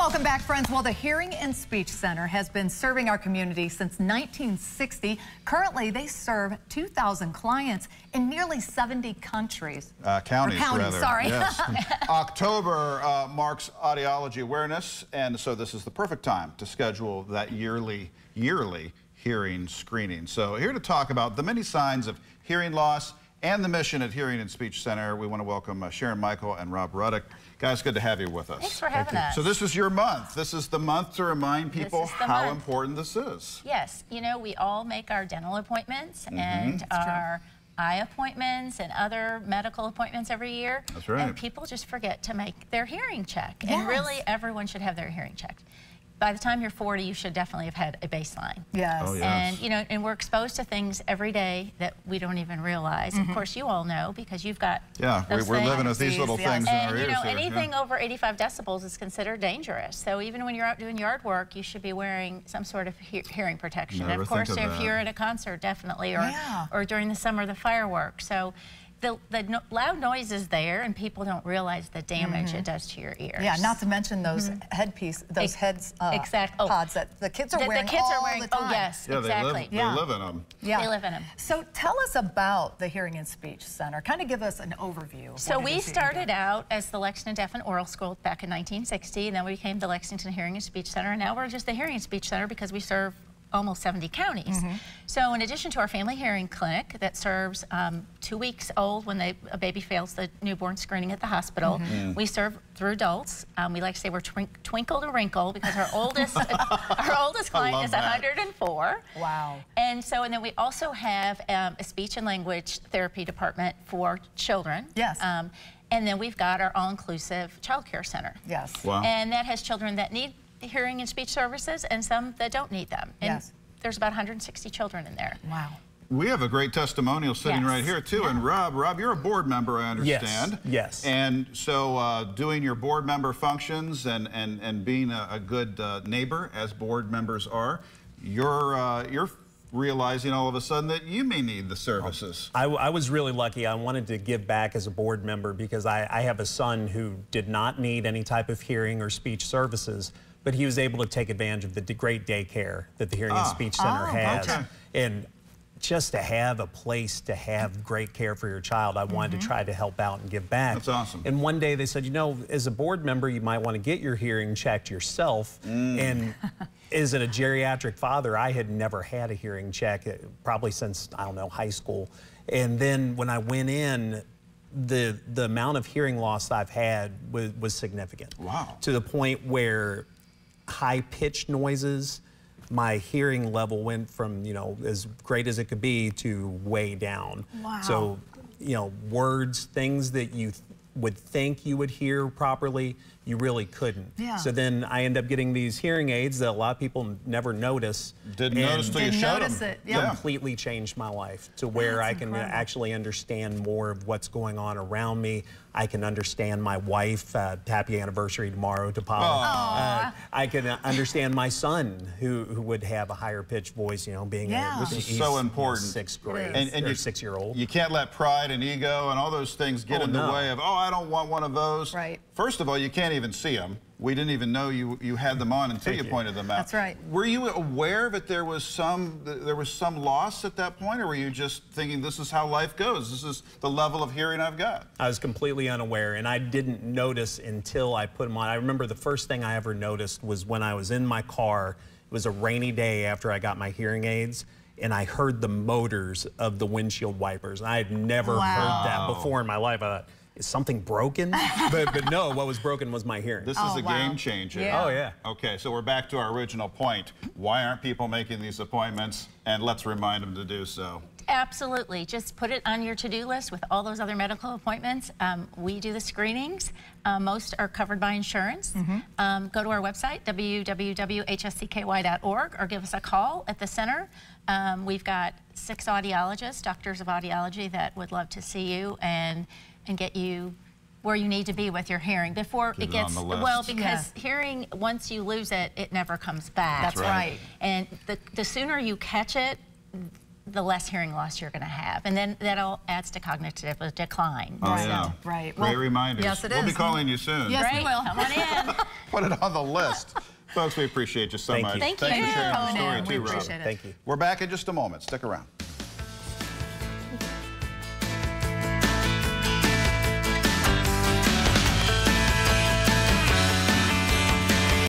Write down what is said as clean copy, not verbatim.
Welcome back, friends. Well, the Hearing and Speech Center has been serving our community since 1960. Currently, they serve 2,000 clients in nearly 70 countries. Counties, rather. Sorry. Yes. October marks Audiology Awareness, and so this is the perfect time to schedule that yearly hearing screening. So here to talk about the many signs of hearing loss and the mission at Hearing and Speech Center, we want to welcome Sharon Michael and Rob Ruddick. Guys, good to have you with us. Thanks for having us. So this is your month. This is the month to remind people how important this is. Yes, you know, we all make our dental appointments and our eye appointments and other medical appointments every year. That's right. And people just forget to make their hearing check. And really, everyone should have their hearing checked. By the time you're 40, you should definitely have had a baseline. Yes. Oh, yes. And, you know, and we're exposed to things every day that we don't even realize. Of course, you all know because you've got we're living with these little things in our ears. And, you know, anything over 85 decibels is considered dangerous. So even when you're out doing yard work, you should be wearing some sort of hearing protection. Never of course, think of if that. you're at a concert, definitely, or during the summer, the fireworks. So the loud noise is there, and people don't realize the damage it does to your ears. Yeah, not to mention those pods that the kids are wearing all the time. Oh, yes, yeah, exactly. They live in them. Yeah. They live in them. So tell us about the Hearing and Speech Center. Kind of give us an overview. Of so we started out as the Lexington Deaf and Oral School back in 1960, and then we became the Lexington Hearing and Speech Center, and now we're just the Hearing and Speech Center because we serve almost 70 counties. So in addition to our family hearing clinic that serves 2 weeks old when a baby fails the newborn screening at the hospital, we serve through adults. We like to say we're twinkle to wrinkle because our oldest client is 104. Wow. And then we also have a speech and language therapy department for children. Yes. And then we've got our all-inclusive child care center. Yes. Wow. And that has children that need hearing and speech services and some that don't need them. And there's about 160 children in there. Wow. We have a great testimonial sitting right here, too. And Rob, you're a board member, I understand. Yes. And so doing your board member functions and being a good neighbor, as board members are, you're realizing all of a sudden that you may need the services. I was really lucky. I wanted to give back as a board member because I have a son who did not need any type of hearing or speech services, but he was able to take advantage of the great daycare that the Hearing and Speech Center has. Okay. And just to have a place to have great care for your child, I wanted to try to help out and give back. That's awesome. And one day they said, you know, as a board member, you might want to get your hearing checked yourself. And as a geriatric father, I had never had a hearing check, probably since, I don't know, high school. And then when I went in, the amount of hearing loss I've had was significant. Wow. To the point where high-pitched noises, my hearing level went from, you know, as great as it could be to way down. Wow. So, you know, words, things that you would think you would hear properly, you really couldn't. Yeah. So then I end up getting these hearing aids that a lot of people never notice. Didn't notice till you showed them. It. Yeah. Completely changed my life to where I can actually understand more of what's going on around me. I can understand my wife, happy anniversary tomorrow to Paula. I can understand my son who would have a higher pitched voice, you know, being this is so important. You know, 6th grade and or you, 6-year-old. You can't let pride and ego and all those things get in the way of, oh, I don't want one of those. Right. First of all, you can't even see them. We didn't even know you had them on until you pointed them out. That's right. Were you aware that there was some loss at that point, or were you just thinking this is how life goes? This is the level of hearing I've got? I was completely unaware, and I didn't notice until I put them on. I remember the first thing I ever noticed was when I was in my car. It was a rainy day after I got my hearing aids, and I heard the motors of the windshield wipers. And I had never heard that before in my life. I thought, is something broken? but no, what was broken was my hearing. This is a game changer. Yeah. Oh, yeah. Okay, so we're back to our original point. Why aren't people making these appointments? And let's remind them to do so. Absolutely. Just put it on your to-do list with all those other medical appointments. We do the screenings. Most are covered by insurance. Go to our website, www.hscky.org, or give us a call at the center. We've got 6 audiologists, doctors of audiology, that would love to see you and get you where you need to be with your hearing before it gets, well, because hearing, once you lose it, it never comes back. That's right. And the sooner you catch it, the less hearing loss you're going to have. And then that all adds to cognitive decline. Oh, yeah. Right. Great reminders. Yes, it is. We'll be calling you soon. Yes, we will. Come on in. put it on the list. Folks, we appreciate you so much. Thank you. Thanks for sharing Thank you. your story, We too, Rob. appreciate it. Thank you. We're back in just a moment. Stick around.